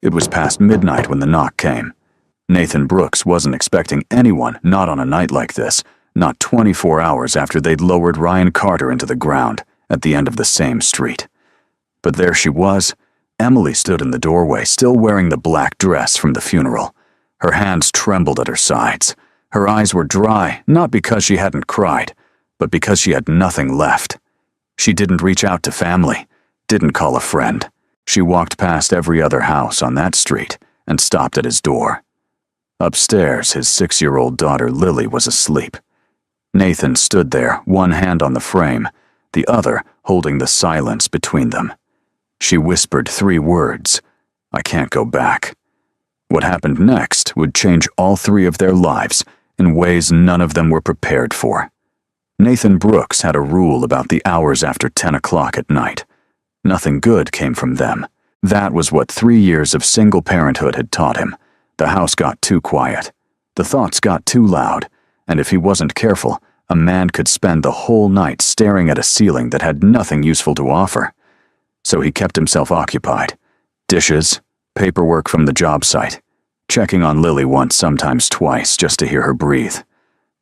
It was past midnight when the knock came. Nathan Brooks wasn't expecting anyone, not on a night like this, not 24 hours after they'd lowered Ryan Carter into the ground at the end of the same street. But there she was. Emily stood in the doorway, still wearing the black dress from the funeral. Her hands trembled at her sides. Her eyes were dry, not because she hadn't cried, but because she had nothing left. She didn't reach out to family, didn't call a friend. She walked past every other house on that street and stopped at his door. Upstairs, his 6-year-old daughter Lily was asleep. Nathan stood there, one hand on the frame, the other holding the silence between them. She whispered 3 words, "I can't go back." What happened next would change all 3 of their lives in ways none of them were prepared for. Nathan Brooks had a rule about the hours after 10 o'clock at night. Nothing good came from them. That was what 3 years of single parenthood had taught him. The house got too quiet. The thoughts got too loud, and if he wasn't careful, a man could spend the whole night staring at a ceiling that had nothing useful to offer. So he kept himself occupied. Dishes, paperwork from the job site, checking on Lily once, sometimes twice, just to hear her breathe.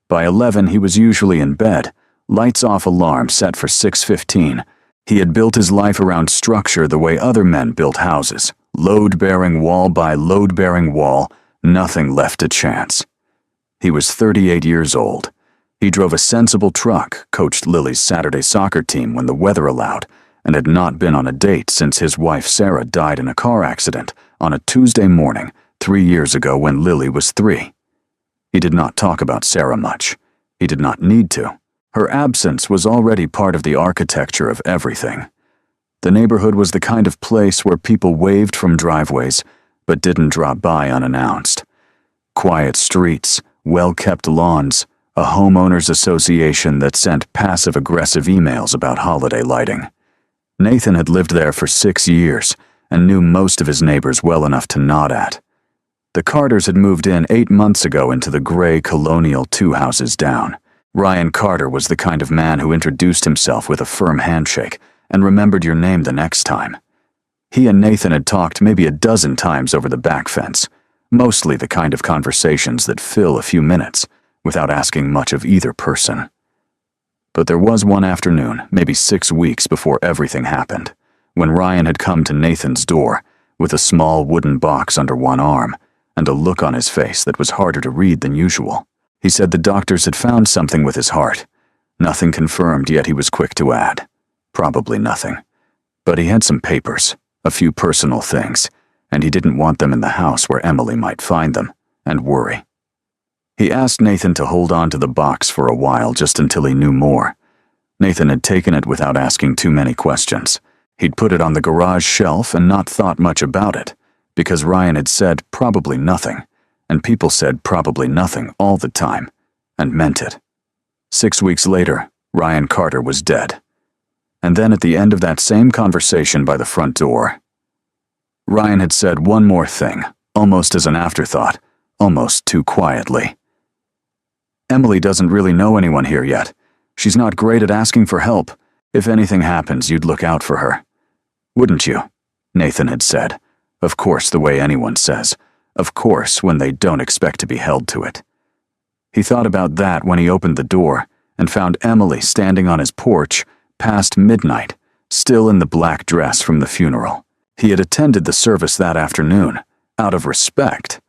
By 11, he was usually in bed, lights off alarm set for 6:15. He had built his life around structure the way other men built houses, load-bearing wall by load-bearing wall, nothing left to chance. He was 38 years old. He drove a sensible truck, coached Lily's Saturday soccer team when the weather allowed, and had not been on a date since his wife Sarah died in a car accident on a Tuesday morning 3 years ago when Lily was 3. He did not talk about Sarah much. He did not need to. Her absence was already part of the architecture of everything. The neighborhood was the kind of place where people waved from driveways, but didn't drop by unannounced. Quiet streets, well-kept lawns, a homeowners association that sent passive-aggressive emails about holiday lighting. Nathan had lived there for 6 years and knew most of his neighbors well enough to nod at. The Carters had moved in 8 months ago into the gray colonial 2 houses down. Ryan Carter was the kind of man who introduced himself with a firm handshake and remembered your name the next time. He and Nathan had talked maybe a dozen times over the back fence, mostly the kind of conversations that fill a few minutes without asking much of either person. But there was one afternoon, maybe 6 weeks before everything happened, when Ryan had come to Nathan's door with a small wooden box under one arm and a look on his face that was harder to read than usual. He said the doctors had found something with his heart. Nothing confirmed, yet he was quick to add. Probably nothing. But he had some papers, a few personal things, and he didn't want them in the house where Emily might find them and worry. He asked Nathan to hold on to the box for a while just until he knew more. Nathan had taken it without asking too many questions. He'd put it on the garage shelf and not thought much about it, because Ryan had said probably nothing, and people said probably nothing all the time, and meant it. 6 weeks later, Ryan Carter was dead. And then at the end of that same conversation by the front door, Ryan had said one more thing, almost as an afterthought, almost too quietly. "Emily doesn't really know anyone here yet. She's not great at asking for help. If anything happens, you'd look out for her. Wouldn't you?" Nathan had said. Of course, the way anyone says. Of course, when they don't expect to be held to it. He thought about that when he opened the door and found Emily standing on his porch past midnight, still in the black dress from the funeral. He had attended the service that afternoon, out of respect.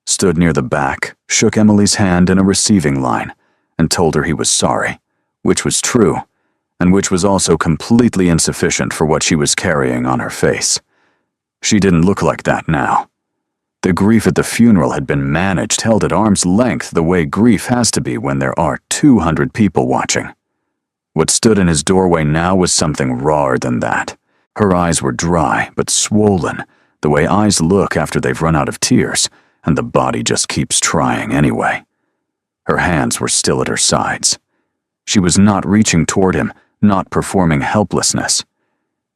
Stood near the back, shook Emily's hand in a receiving line, and told her he was sorry, which was true, and which was also completely insufficient for what she was carrying on her face. She didn't look like that now. The grief at the funeral had been managed, held at arm's length the way grief has to be when there are 200 people watching. What stood in his doorway now was something rawer than that. Her eyes were dry, but swollen, the way eyes look after they've run out of tears, and the body just keeps trying anyway. Her hands were still at her sides. She was not reaching toward him, not performing helplessness.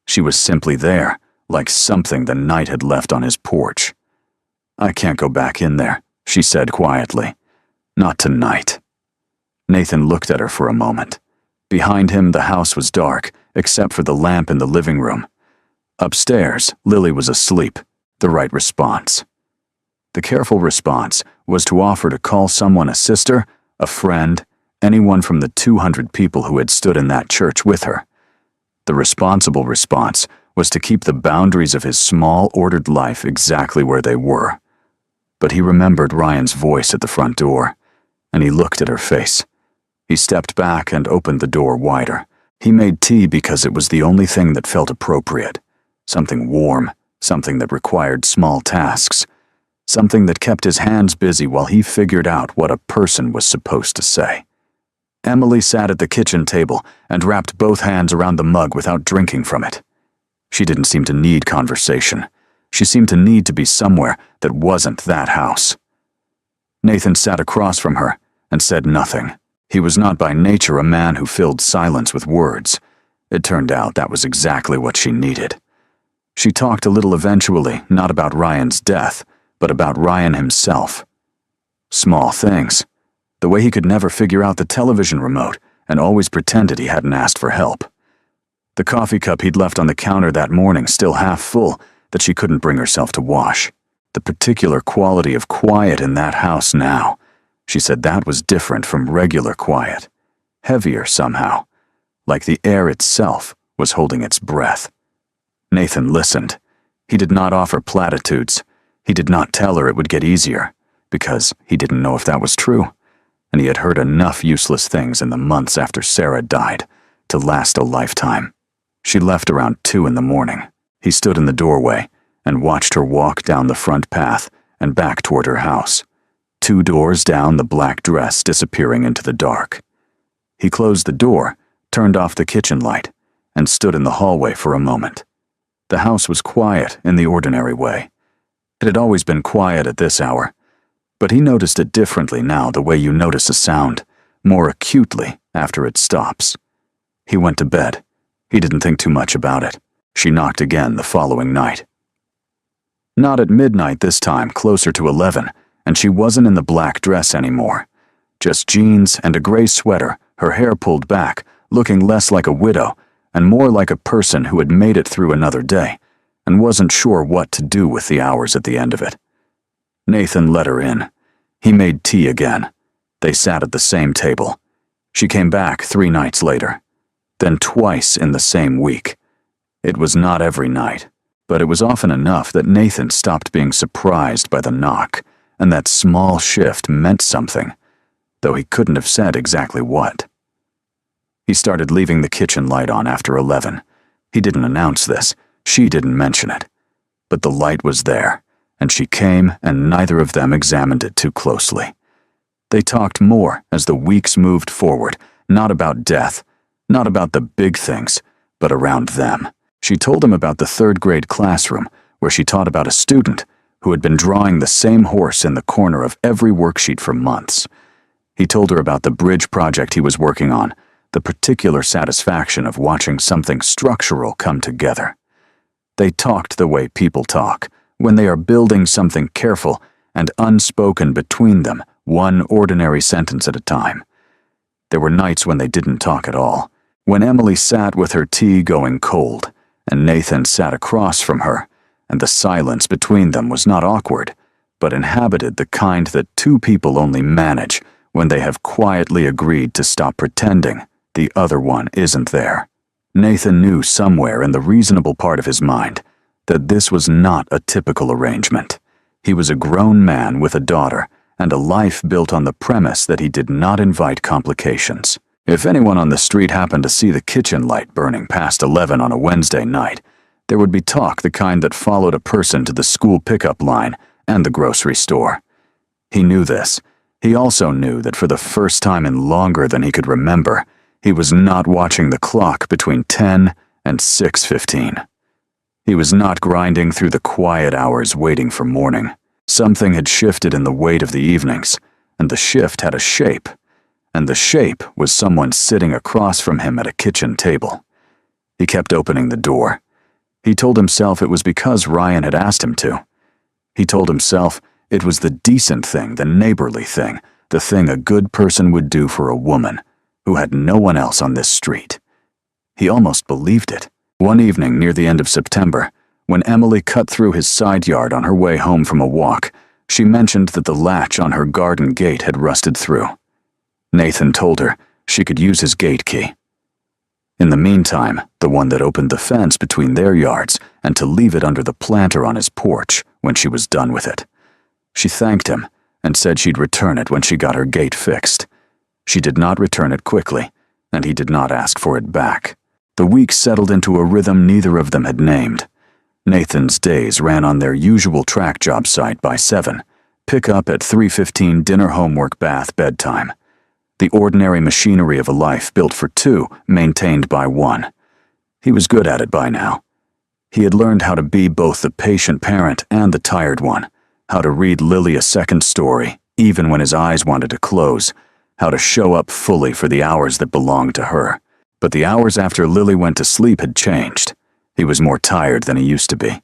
She was simply there, like something the night had left on his porch. "I can't go back in there," she said quietly. "Not tonight." Nathan looked at her for a moment. Behind him, the house was dark, except for the lamp in the living room. Upstairs, Lily was asleep, the right response. The careful response was to offer to call someone a sister, a friend, anyone from the 200 people who had stood in that church with her. The responsible response was to keep the boundaries of his small, ordered life exactly where they were. But he remembered Ryan's voice at the front door, and he looked at her face. He stepped back and opened the door wider. He made tea because it was the only thing that felt appropriate. Something warm, something that required small tasks, something that kept his hands busy while he figured out what a person was supposed to say. Emily sat at the kitchen table and wrapped both hands around the mug without drinking from it. She didn't seem to need conversation. She seemed to need to be somewhere that wasn't that house. Nathan sat across from her and said nothing. He was not by nature a man who filled silence with words. It turned out that was exactly what she needed. She talked a little eventually, not about Ryan's death, but about Ryan himself. Small things. The way he could never figure out the television remote and always pretended he hadn't asked for help. The coffee cup he'd left on the counter that morning still half full that she couldn't bring herself to wash. The particular quality of quiet in that house now. She said that was different from regular quiet. Heavier somehow, like the air itself was holding its breath. Nathan listened. He did not offer platitudes. He did not tell her it would get easier, because he didn't know if that was true. And he had heard enough useless things in the months after Sarah died to last a lifetime. She left around 2 in the morning. He stood in the doorway and watched her walk down the front path and back toward her house, 2 doors down, the black dress disappearing into the dark. He closed the door, turned off the kitchen light, and stood in the hallway for a moment. The house was quiet in the ordinary way. It had always been quiet at this hour, but he noticed it differently now, the way you notice a sound, more acutely after it stops. He went to bed. He didn't think too much about it. She knocked again the following night. Not at midnight this time, closer to 11, and she wasn't in the black dress anymore. Just jeans and a gray sweater, her hair pulled back, looking less like a widow and more like a person who had made it through another day and wasn't sure what to do with the hours at the end of it. Nathan let her in. He made tea again. They sat at the same table. She came back 3 nights later, then twice in the same week. It was not every night, but it was often enough that Nathan stopped being surprised by the knock, and that small shift meant something, though he couldn't have said exactly what. He started leaving the kitchen light on after 11. He didn't announce this. She didn't mention it. But the light was there, and she came, and neither of them examined it too closely. They talked more as the weeks moved forward, not about death, not about the big things, but around them. She told him about the 3rd grade classroom, where she taught about a student who had been drawing the same horse in the corner of every worksheet for months. He told her about the bridge project he was working on, the particular satisfaction of watching something structural come together. They talked the way people talk, when they are building something careful and unspoken between them, one ordinary sentence at a time. There were nights when they didn't talk at all, when Emily sat with her tea going cold, and Nathan sat across from her, and the silence between them was not awkward, but inhabited the kind that 2 people only manage when they have quietly agreed to stop pretending the other one isn't there. Nathan knew somewhere in the reasonable part of his mind that this was not a typical arrangement. He was a grown man with a daughter and a life built on the premise that he did not invite complications. If anyone on the street happened to see the kitchen light burning past 11 on a Wednesday night, there would be talk the kind that followed a person to the school pickup line and the grocery store. He knew this. He also knew that for the first time in longer than he could remember, he was not watching the clock between 10 and 6:15. He was not grinding through the quiet hours waiting for morning. Something had shifted in the weight of the evenings, and the shift had a shape, and the shape was someone sitting across from him at a kitchen table. He kept opening the door. He told himself it was because Ryan had asked him to. He told himself it was the decent thing, the neighborly thing, the thing a good person would do for a woman who had no one else on this street. He almost believed it. One evening near the end of September, When Emily cut through his side yard on her way home from a walk, she mentioned that the latch on her garden gate had rusted through. Nathan told her she could use his gate key. In the meantime, the one that opened the fence between their yards, and to leave it under the planter on his porch when she was done with it. She thanked him and said she'd return it when she got her gate fixed. She did not return it quickly, and he did not ask for it back. The weeks settled into a rhythm neither of them had named. Nathan's days ran on their usual track job site by 7, pick up at 3:15, dinner, homework, bath, bedtime. The ordinary machinery of a life built for 2, maintained by 1. He was good at it by now. He had learned how to be both the patient parent and the tired one, how to read Lily a second story, even when his eyes wanted to close, how to show up fully for the hours that belonged to her. But the hours after Lily went to sleep had changed. He was more tired than he used to be.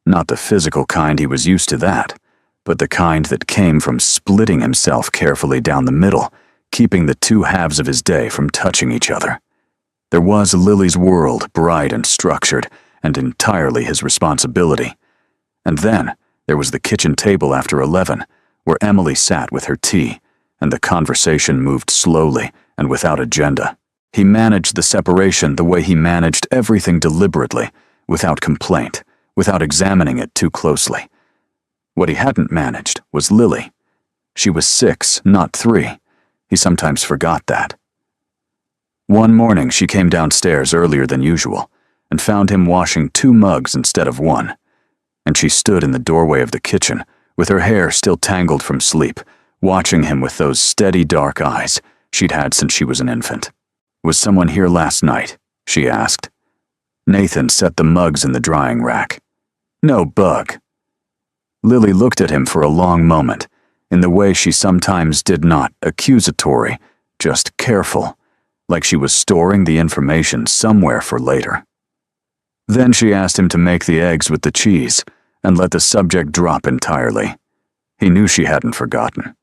Not the physical kind, he was used to that, but the kind that came from splitting himself carefully down the middle, keeping the 2 halves of his day from touching each other. There was Lily's world, bright and structured, and entirely his responsibility. And then there was the kitchen table after 11, where Emily sat with her tea, and the conversation moved slowly and without agenda. He managed the separation the way he managed everything deliberately, without complaint, without examining it too closely. What he hadn't managed was Lily. She was 6, not 3. He sometimes forgot that. One morning she came downstairs earlier than usual and found him washing 2 mugs instead of 1, and she stood in the doorway of the kitchen with her hair still tangled from sleep, watching him with those steady dark eyes she'd had since she was an infant. "Was someone here last night?" she asked. Nathan set the mugs in the drying rack. "No bug." Lily looked at him for a long moment, in the way she sometimes did, not accusatory, just careful, like she was storing the information somewhere for later. Then she asked him to make the eggs with the cheese and let the subject drop entirely. He knew she hadn't forgotten.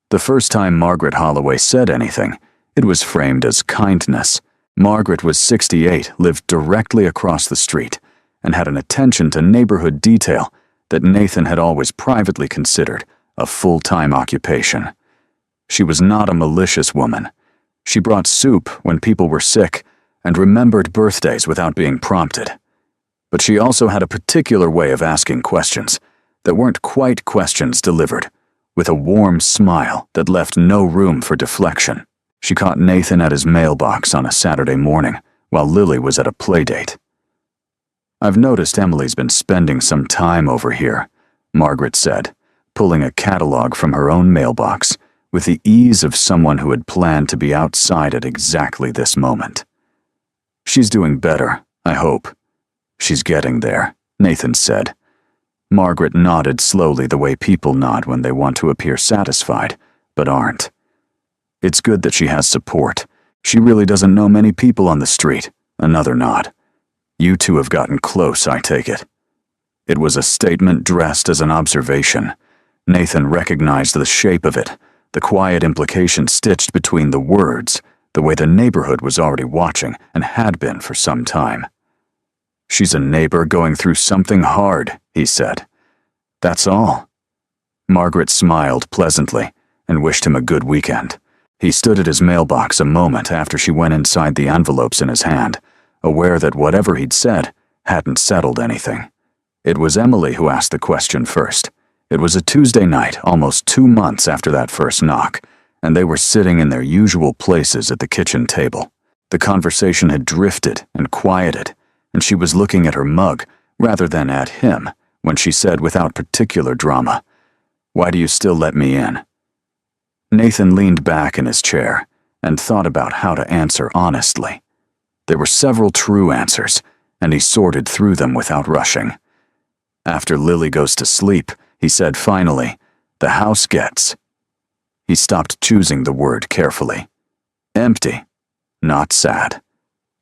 The first time Margaret Holloway said anything, it was framed as kindness. Margaret was 68, lived directly across the street, and had an attention to neighborhood detail that Nathan had always privately considered a full-time occupation. She was not a malicious woman. She brought soup when people were sick and remembered birthdays without being prompted. But she also had a particular way of asking questions that weren't quite questions delivered, with a warm smile that left no room for deflection. She caught Nathan at his mailbox on a Saturday morning while Lily was at a playdate. "I've noticed Emily's been spending some time over here," Margaret said, pulling a catalog from her own mailbox with the ease of someone who had planned to be outside at exactly this moment. "She's doing better, I hope." "She's getting there," Nathan said. Margaret nodded slowly the way people nod when they want to appear satisfied, but aren't. "It's good that she has support. She really doesn't know many people on the street." Another nod. "You 2 have gotten close, I take it." It was a statement dressed as an observation. Nathan recognized the shape of it, the quiet implication stitched between the words, the way the neighborhood was already watching and had been for some time. "She's a neighbor going through something hard," he said. "That's all." Margaret smiled pleasantly and wished him a good weekend. He stood at his mailbox a moment after she went inside the envelopes in his hand, aware that whatever he'd said hadn't settled anything. It was Emily who asked the question first. It was a Tuesday night, almost 2 months after that first knock, and they were sitting in their usual places at the kitchen table. The conversation had drifted and quieted, and she was looking at her mug rather than at him when she said without particular drama, "Why do you still let me in?" Nathan leaned back in his chair and thought about how to answer honestly. There were several true answers, and he sorted through them without rushing. "After Lily goes to sleep," he said finally, "the house gets..." He stopped choosing the word carefully. "Empty. Not sad.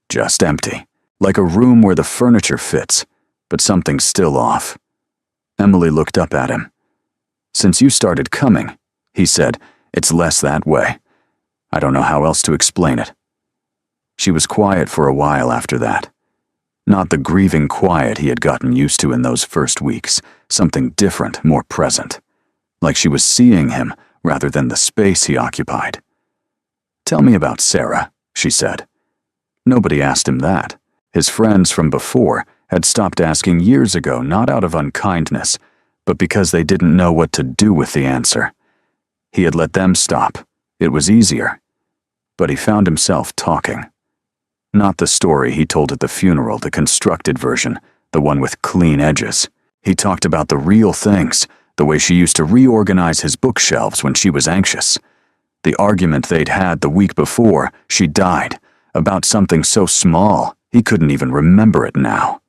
Just empty. Like a room where the furniture fits, but something's still off." Emily looked up at him. "Since you started coming," he said, "it's less that way. I don't know how else to explain it." She was quiet for a while after that. Not the grieving quiet he had gotten used to in those first weeks, something different, more present. Like she was seeing him rather than the space he occupied. "Tell me about Sarah," she said. Nobody asked him that. His friends from before had stopped asking years ago, not out of unkindness, but because they didn't know what to do with the answer. He had let them stop. It was easier. But he found himself talking. Not the story he told at the funeral, the constructed version, the one with clean edges. He talked about the real things, the way she used to reorganize his bookshelves when she was anxious. The argument they'd had the week before she died, about something so small he couldn't even remember it now.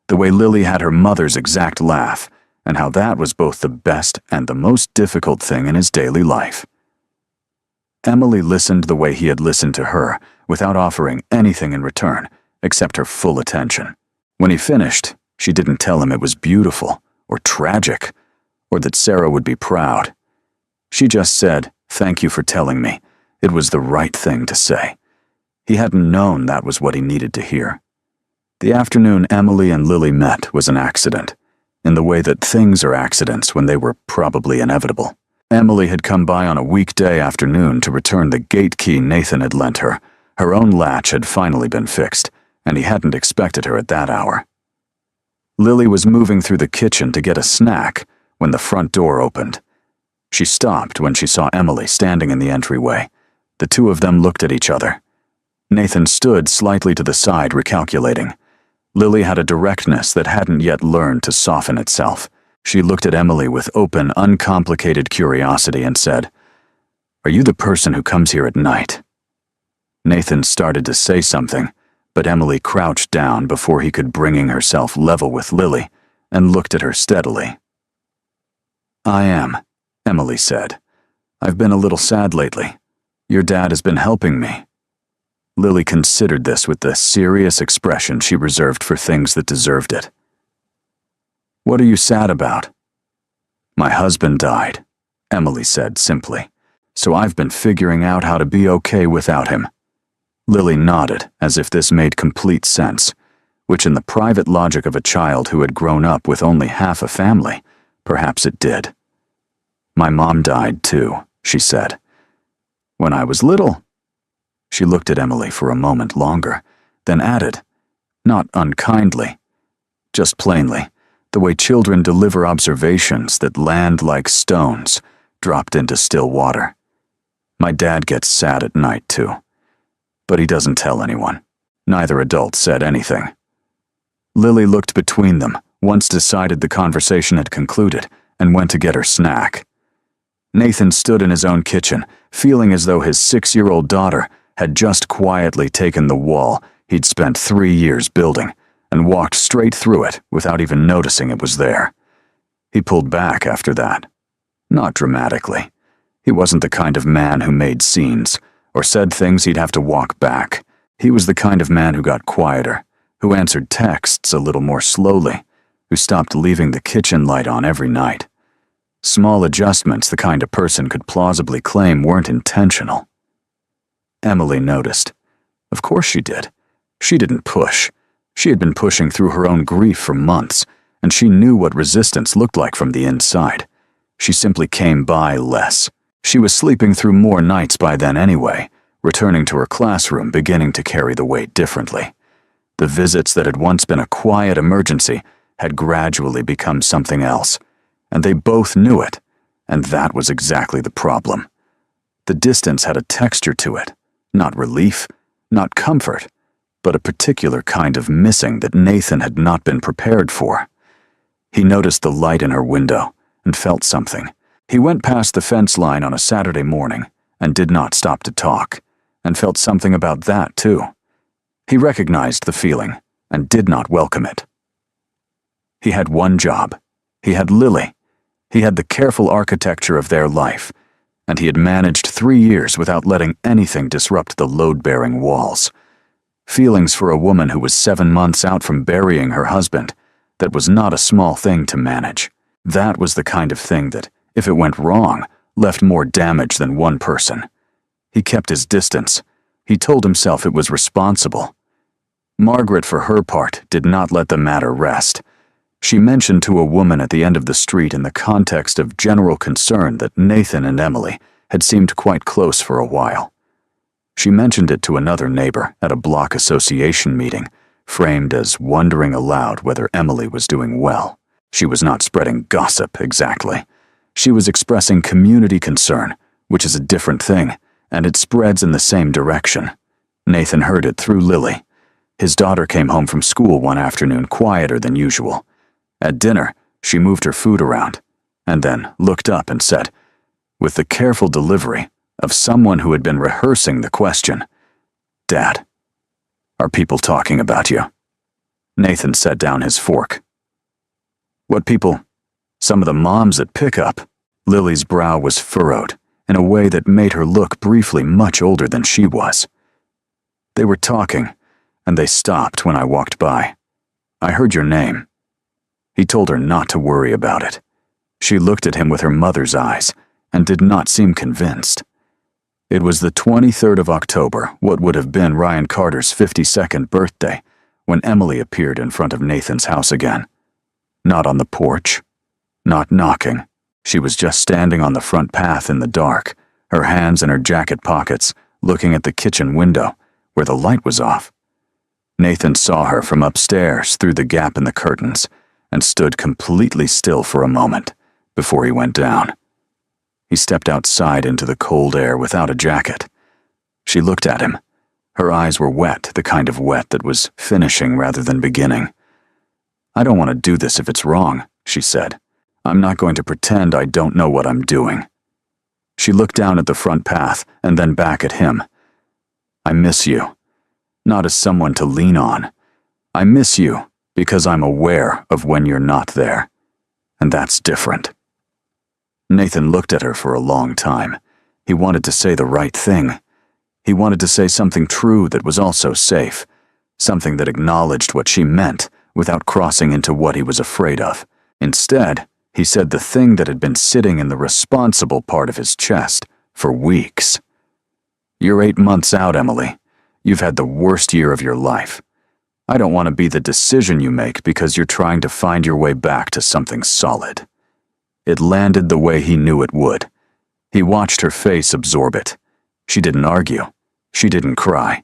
The way Lily had her mother's exact laugh, and how that was both the best and the most difficult thing in his daily life. Emily listened the way he had listened to her, without offering anything in return, except her full attention. When he finished, she didn't tell him it was beautiful, or tragic, or that Sarah would be proud. She just said, "Thank you for telling me. It was the right thing to say." He hadn't known that was what he needed to hear. The afternoon Emily and Lily met was an accident, in the way that things are accidents when they were probably inevitable. Emily had come by on a weekday afternoon to return the gate key Nathan had lent her. Her own latch had finally been fixed, and he hadn't expected her at that hour. Lily was moving through the kitchen to get a snack when the front door opened. She stopped when she saw Emily standing in the entryway. The two of them looked at each other. Nathan stood slightly to the side, recalculating. Lily had a directness that hadn't yet learned to soften itself. She looked at Emily with open, uncomplicated curiosity and said, "Are you the person who comes here at night?" Nathan started to say something, but Emily crouched down before he could bring herself level with Lily and looked at her steadily. "I am," Emily said. "I've been a little sad lately. Your dad has been helping me." Lily considered this with the serious expression she reserved for things that deserved it. "What are you sad about?" "My husband died," Emily said simply, "so I've been figuring out how to be okay without him." Lily nodded as if this made complete sense, which in the private logic of a child who had grown up with only half a family, perhaps it did. "My mom died too," she said. "When I was little." She looked at Emily for a moment longer, then added, not unkindly, just plainly, the way children deliver observations that land like stones dropped into still water. "My dad gets sad at night too. But he doesn't tell anyone." Neither adult said anything. Lily looked between them, once decided the conversation had concluded, and went to get her snack. Nathan stood in his own kitchen, feeling as though his 6-year-old daughter had just quietly taken the wall he'd spent 3 years building and walked straight through it without even noticing it was there. He pulled back after that. Not dramatically. He wasn't the kind of man who made scenes, or said things he'd have to walk back. He was the kind of man who got quieter, who answered texts a little more slowly, who stopped leaving the kitchen light on every night. Small adjustments the kind of person could plausibly claim weren't intentional. Emily noticed. Of course she did. She didn't push. She had been pushing through her own grief for months, and she knew what resistance looked like from the inside. She simply came by less. She was sleeping through more nights by then anyway, returning to her classroom beginning to carry the weight differently. The visits that had once been a quiet emergency had gradually become something else, and they both knew it, and that was exactly the problem. The distance had a texture to it, not relief, not comfort, but a particular kind of missing that Nathan had not been prepared for. He noticed the light in her window and felt something. He went past the fence line on a Saturday morning and did not stop to talk, and felt something about that too. He recognized the feeling and did not welcome it. He had one job. He had Lily. He had the careful architecture of their life, and he had managed 3 years without letting anything disrupt the load-bearing walls. Feelings for a woman who was 7 months out from burying her husband, that was not a small thing to manage. That was the kind of thing that, if it went wrong, left more damage than one person. He kept his distance. He told himself it was responsible. Margaret, for her part, did not let the matter rest. She mentioned to a woman at the end of the street in the context of general concern that Nathan and Emily had seemed quite close for a while. She mentioned it to another neighbor at a block association meeting, framed as wondering aloud whether Emily was doing well. She was not spreading gossip, exactly. She was expressing community concern, which is a different thing, and it spreads in the same direction. Nathan heard it through Lily. His daughter came home from school one afternoon quieter than usual. At dinner, she moved her food around, and then looked up and said, with the careful delivery of someone who had been rehearsing the question, "Dad, are people talking about you?" Nathan set down his fork. "What people? Some of the moms at pickup." Lily's brow was furrowed in a way that made her look briefly much older than she was. "They were talking, and they stopped when I walked by. I heard your name." He told her not to worry about it. She looked at him with her mother's eyes and did not seem convinced. It was the 23rd of October, what would have been Ryan Carter's 52nd birthday, when Emily appeared in front of Nathan's house again. Not on the porch, not knocking. She was just standing on the front path in the dark, her hands in her jacket pockets, looking at the kitchen window, where the light was off. Nathan saw her from upstairs through the gap in the curtains and stood completely still for a moment before he went down. He stepped outside into the cold air without a jacket. She looked at him. Her eyes were wet, the kind of wet that was finishing rather than beginning. "I don't want to do this if it's wrong," she said. "I'm not going to pretend I don't know what I'm doing." She looked down at the front path and then back at him. "I miss you. Not as someone to lean on. I miss you because I'm aware of when you're not there. And that's different." Nathan looked at her for a long time. He wanted to say the right thing. He wanted to say something true that was also safe, something that acknowledged what she meant without crossing into what he was afraid of. Instead, he said the thing that had been sitting in the responsible part of his chest for weeks. "You're 8 months out, Emily. You've had the worst year of your life. I don't want to be the decision you make because you're trying to find your way back to something solid." It landed the way he knew it would. He watched her face absorb it. She didn't argue. She didn't cry.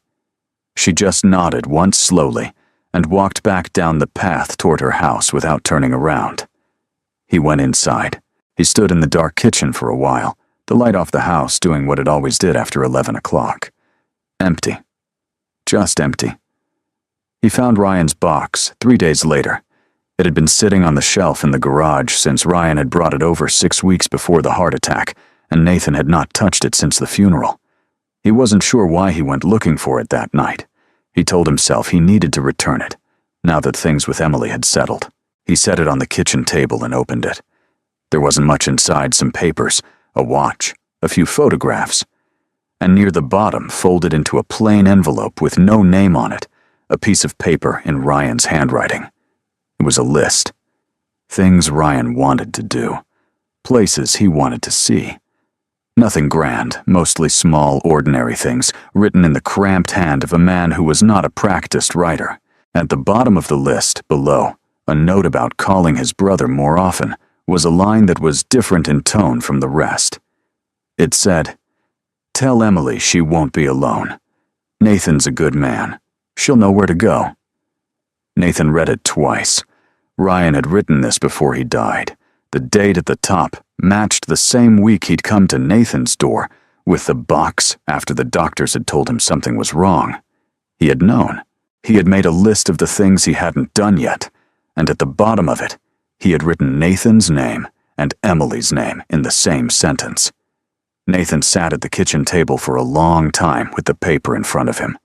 She just nodded once slowly and walked back down the path toward her house without turning around. He went inside. He stood in the dark kitchen for a while, the light off the house doing what it always did after 11 o'clock. Empty. Just empty. He found Ryan's box 3 days later. It had been sitting on the shelf in the garage since Ryan had brought it over 6 weeks before the heart attack, and Nathan had not touched it since the funeral. He wasn't sure why he went looking for it that night. He told himself he needed to return it, now that things with Emily had settled. He set it on the kitchen table and opened it. There wasn't much inside: some papers, a watch, a few photographs, and near the bottom, folded into a plain envelope with no name on it, a piece of paper in Ryan's handwriting. It was a list. Things Ryan wanted to do. Places he wanted to see. Nothing grand, mostly small, ordinary things, written in the cramped hand of a man who was not a practiced writer. At the bottom of the list, below, a note about calling his brother more often, was a line that was different in tone from the rest. It said, "Tell Emily she won't be alone. Nathan's a good man. She'll know where to go." Nathan read it twice. Ryan had written this before he died. The date at the top matched the same week he'd come to Nathan's door, with the box after the doctors had told him something was wrong. He had known. He had made a list of the things he hadn't done yet, and at the bottom of it, he had written Nathan's name and Emily's name in the same sentence. Nathan sat at the kitchen table for a long time with the paper in front of him.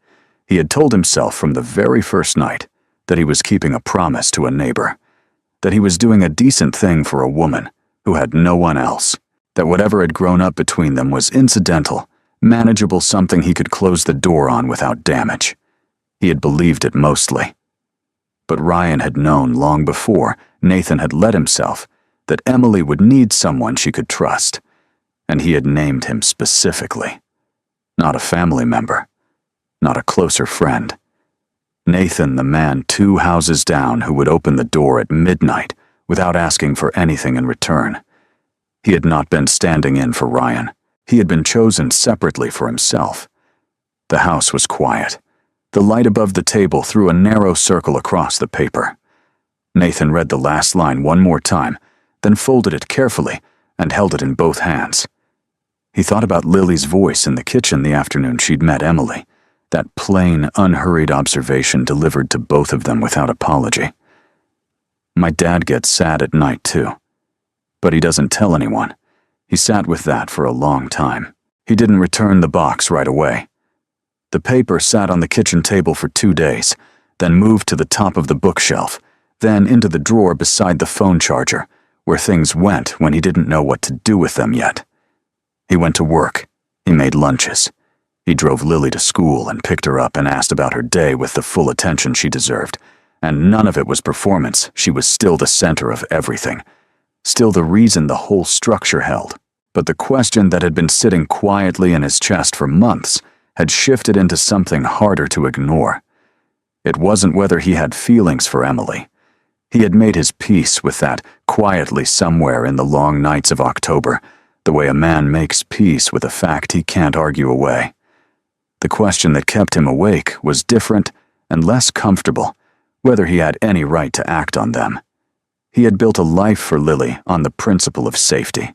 He had told himself from the very first night that he was keeping a promise to a neighbor, that he was doing a decent thing for a woman who had no one else, that whatever had grown up between them was incidental, manageable, something he could close the door on without damage. He had believed it mostly. But Ryan had known long before Nathan had let himself that Emily would need someone she could trust, and he had named him specifically. Not a family member, not a closer friend. Nathan, the man 2 houses down who would open the door at midnight without asking for anything in return. He had not been standing in for Ryan. He had been chosen separately for himself. The house was quiet. The light above the table threw a narrow circle across the paper. Nathan read the last line one more time, then folded it carefully and held it in both hands. He thought about Lily's voice in the kitchen the afternoon she'd met Emily, that plain, unhurried observation delivered to both of them without apology. My dad gets sad at night, too. But he doesn't tell anyone. He sat with that for a long time. He didn't return the box right away. The paper sat on the kitchen table for 2 days, then moved to the top of the bookshelf, then into the drawer beside the phone charger, where things went when he didn't know what to do with them yet. He went to work. He made lunches. He drove Lily to school and picked her up and asked about her day with the full attention she deserved. And none of it was performance. She was still the center of everything. Still the reason the whole structure held. But the question that had been sitting quietly in his chest for months had shifted into something harder to ignore. It wasn't whether he had feelings for Emily. He had made his peace with that quietly somewhere in the long nights of October, the way a man makes peace with a fact he can't argue away. The question that kept him awake was different and less comfortable, whether he had any right to act on them. He had built a life for Lily on the principle of safety.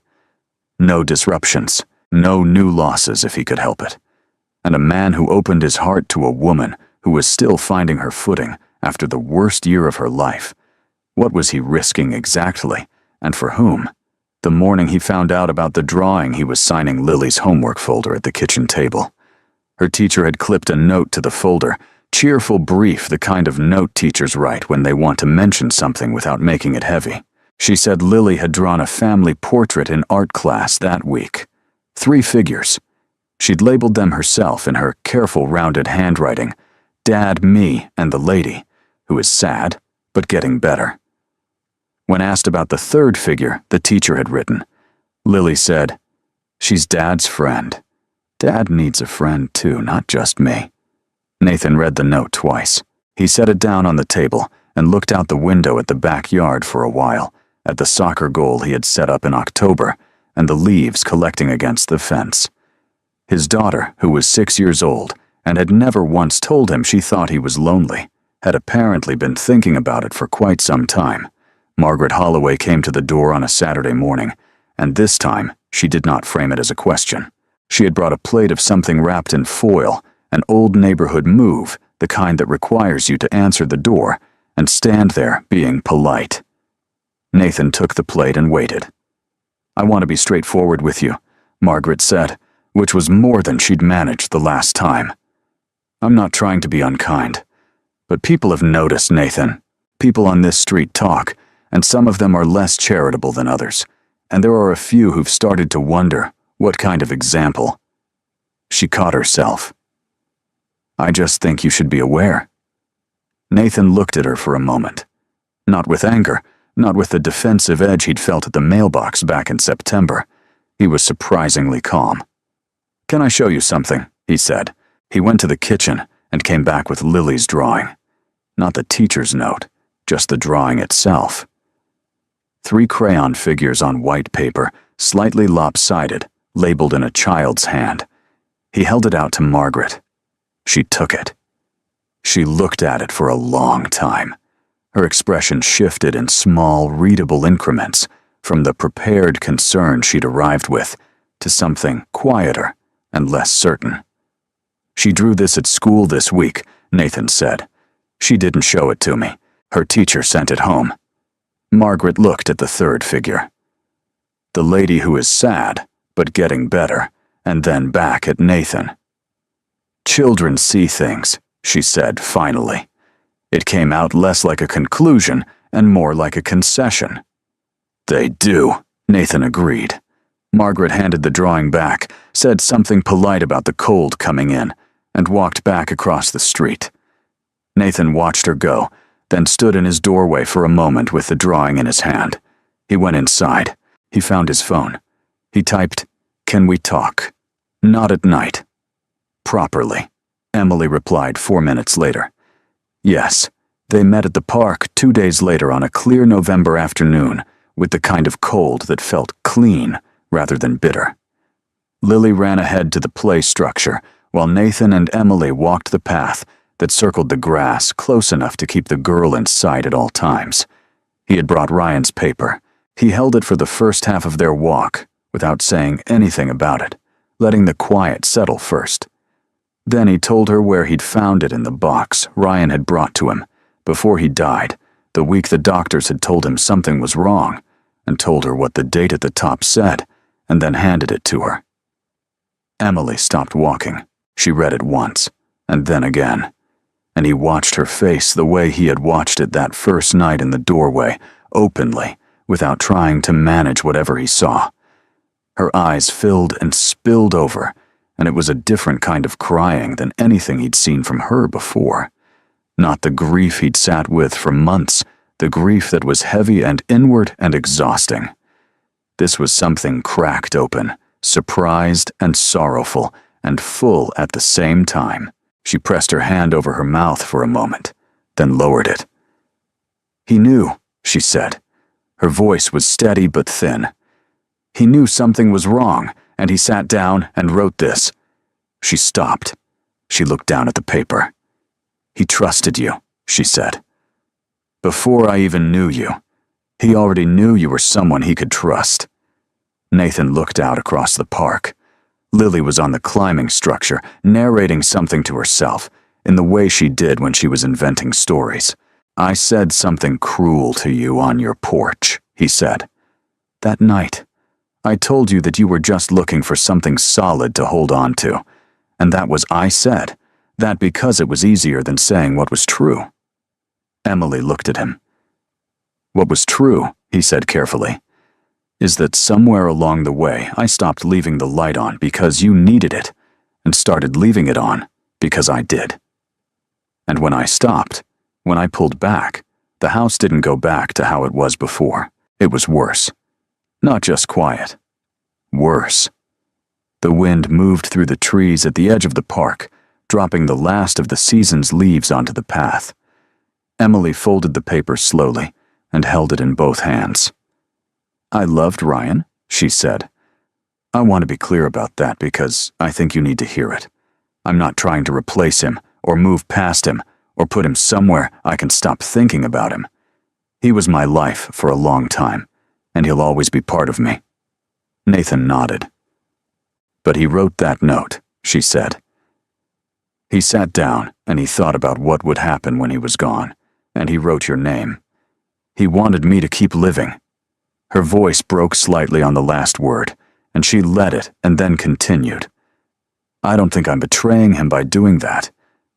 No disruptions, no new losses if he could help it. And a man who opened his heart to a woman who was still finding her footing after the worst year of her life. What was he risking exactly, and for whom? The morning he found out about the drawing he was signing Lily's homework folder at the kitchen table. Her teacher had clipped a note to the folder, cheerful brief, the kind of note teachers write when they want to mention something without making it heavy. She said Lily had drawn a family portrait in art class that week. 3 figures. She'd labeled them herself in her careful, rounded handwriting, Dad, me, and the lady, who is sad, but getting better. When asked about the 3rd figure the teacher had written, Lily said, "She's Dad's friend. Dad needs a friend too, not just me." Nathan read the note twice. He set it down on the table and looked out the window at the backyard for a while, at the soccer goal he had set up in October, and the leaves collecting against the fence. His daughter, who was 6 years old and had never once told him she thought he was lonely, had apparently been thinking about it for quite some time. Margaret Holloway came to the door on a Saturday morning, and this time she did not frame it as a question. She had brought a plate of something wrapped in foil, an old neighborhood move, the kind that requires you to answer the door and stand there being polite. Nathan took the plate and waited. "I want to be straightforward with you," Margaret said, which was more than she'd managed the last time. "I'm not trying to be unkind, but people have noticed, Nathan. People on this street talk, and some of them are less charitable than others, and there are a few who've started to wonder what kind of example." She caught herself. "I just think you should be aware." Nathan looked at her for a moment. Not with anger, not with the defensive edge he'd felt at the mailbox back in September. He was surprisingly calm. "Can I show you something?" he said. He went to the kitchen and came back with Lily's drawing. Not the teacher's note, just the drawing itself. 3 crayon figures on white paper, slightly lopsided, labeled in a child's hand. He held it out to Margaret. She took it. She looked at it for a long time. Her expression shifted in small, readable increments, from the prepared concern she'd arrived with to something quieter and less certain. "She drew this at school this week," Nathan said. "She didn't show it to me. Her teacher sent it home." Margaret looked at the 3rd figure. The lady who is sad, but getting better, and then back at Nathan. "Children see things," she said finally. It came out less like a conclusion and more like a concession. "They do," Nathan agreed. Margaret handed the drawing back, said something polite about the cold coming in, and walked back across the street. Nathan watched her go, then stood in his doorway for a moment with the drawing in his hand. He went inside. He found his phone. He typed, "Can we talk?" "Not at night." "Properly," Emily replied 4 minutes later. Yes, they met at the park 2 days later on a clear November afternoon, with the kind of cold that felt clean rather than bitter. Lily ran ahead to the play structure, while Nathan and Emily walked the path that circled the grass close enough to keep the girl in sight at all times. He had brought Ryan's paper. He held it for the first half of their walk, without saying anything about it, letting the quiet settle first. Then he told her where he'd found it in the box Ryan had brought to him before he died, the week the doctors had told him something was wrong, and told her what the date at the top said, and then handed it to her. Emily stopped walking. She read it once, and then again, and he watched her face the way he had watched it that first night in the doorway, openly, without trying to manage whatever he saw. Her eyes filled and spilled over, and it was a different kind of crying than anything he'd seen from her before. Not the grief he'd sat with for months, the grief that was heavy and inward and exhausting. This was something cracked open, surprised and sorrowful, and full at the same time. She pressed her hand over her mouth for a moment, then lowered it. "He knew," she said. Her voice was steady but thin. "He knew something was wrong, and he sat down and wrote this." She stopped. She looked down at the paper. "He trusted you," she said. "Before I even knew you. He already knew you were someone he could trust." Nathan looked out across the park. Lily was on the climbing structure, narrating something to herself, in the way she did when she was inventing stories. "I said something cruel to you on your porch," he said. "That night, I told you that you were just looking for something solid to hold on to, and that was I said, that because it was easier than saying what was true." Emily looked at him. "What was true," he said carefully, "is that somewhere along the way I stopped leaving the light on because you needed it, and started leaving it on because I did. And when I stopped, when I pulled back, the house didn't go back to how it was before. It was worse. Not just quiet. Worse." The wind moved through the trees at the edge of the park, dropping the last of the season's leaves onto the path. Emily folded the paper slowly and held it in both hands. "I loved Ryan," she said. "I want to be clear about that because I think you need to hear it. I'm not trying to replace him or move past him or put him somewhere I can stop thinking about him. He was my life for a long time, and he'll always be part of me." Nathan nodded. "But he wrote that note," she said. "He sat down and he thought about what would happen when he was gone, and he wrote your name. He wanted me to keep living." Her voice broke slightly on the last word, and she let it and then continued. "I don't think I'm betraying him by doing that.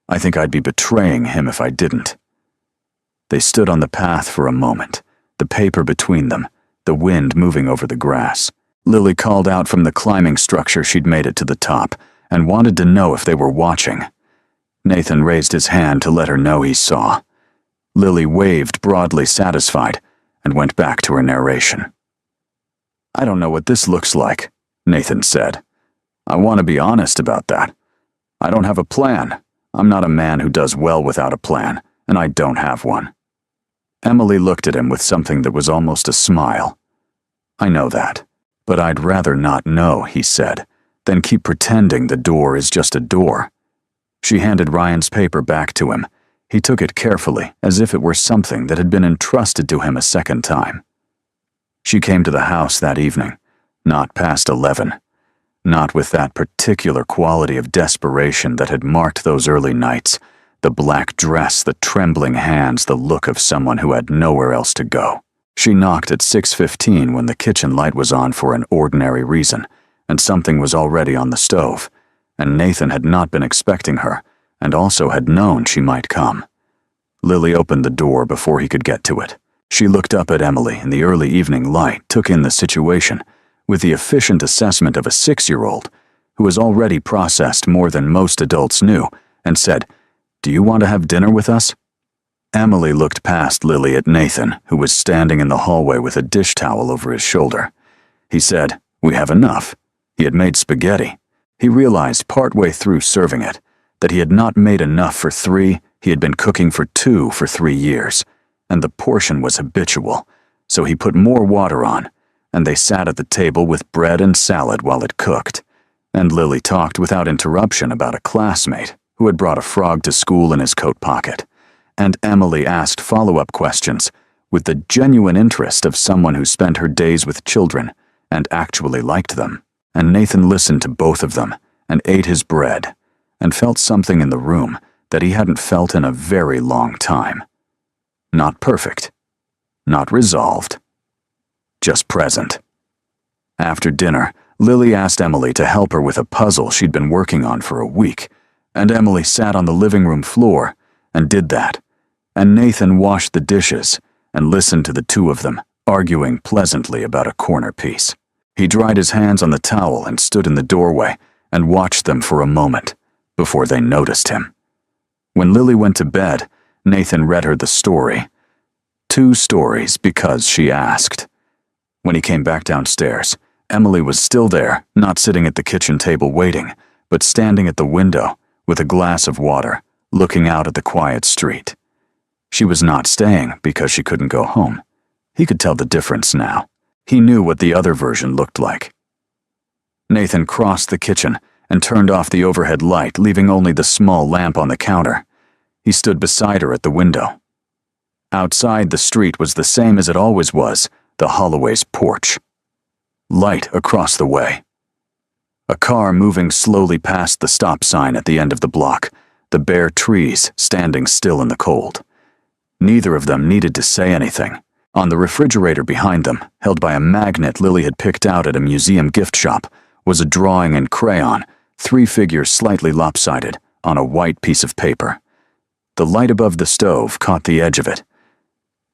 I think I'd be betraying him if I didn't." They stood on the path for a moment, the paper between them, the wind moving over the grass. Lily called out from the climbing structure she'd made it to the top, and wanted to know if they were watching. Nathan raised his hand to let her know he saw. Lily waved broadly satisfied, and went back to her narration. "I don't know what this looks like," Nathan said. "I want to be honest about that. I don't have a plan. I'm not a man who does well without a plan, and I don't have one." Emily looked at him with something that was almost a smile. "I know that, but I'd rather not know," he said, "than keep pretending the door is just a door." She handed Ryan's paper back to him. He took it carefully, as if it were something that had been entrusted to him a second time. She came to the house that evening, not past 11. Not with that particular quality of desperation that had marked those early nights, the black dress, the trembling hands, the look of someone who had nowhere else to go. She knocked at 6:15 when the kitchen light was on for an ordinary reason, and something was already on the stove, and Nathan had not been expecting her, and also had known she might come. Lily opened the door before he could get to it. She looked up at Emily in the early evening light, took in the situation, with the efficient assessment of a 6-year-old, who has already processed more than most adults knew, and said, "Do you want to have dinner with us?" Emily looked past Lily at Nathan, who was standing in the hallway with a dish towel over his shoulder. He said, "We have enough." He had made spaghetti. He realized partway through serving it that he had not made enough for 3, he had been cooking for 2 for 3 years, and the portion was habitual, so he put more water on, and they sat at the table with bread and salad while it cooked, and Lily talked without interruption about a classmate who had brought a frog to school in his coat pocket, and Emily asked follow-up questions with the genuine interest of someone who spent her days with children and actually liked them, and Nathan listened to both of them and ate his bread and felt something in the room that he hadn't felt in a very long time. Not perfect, not resolved, just present. After dinner, Lily asked Emily to help her with a puzzle she'd been working on for a week, and Emily sat on the living room floor and did that, and Nathan washed the dishes and listened to the two of them arguing pleasantly about a corner piece. He dried his hands on the towel and stood in the doorway and watched them for a moment before they noticed him. When Lily went to bed, Nathan read her the story. 2 stories because she asked. When he came back downstairs, Emily was still there, not sitting at the kitchen table waiting, but standing at the window with a glass of water, looking out at the quiet street. She was not staying because she couldn't go home. He could tell the difference now. He knew what the other version looked like. Nathan crossed the kitchen and turned off the overhead light, leaving only the small lamp on the counter. He stood beside her at the window. Outside, the street was the same as it always was, the Holloway's porch. Light across the way. A car moving slowly past the stop sign at the end of the block, the bare trees standing still in the cold. Neither of them needed to say anything. On the refrigerator behind them, held by a magnet Lily had picked out at a museum gift shop, was a drawing in crayon, 3 figures slightly lopsided, on a white piece of paper. The light above the stove caught the edge of it.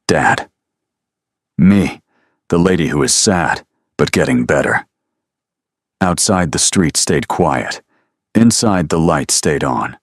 Dad. Me, the lady who is sad, but getting better. Outside, the street stayed quiet. Inside, the light stayed on.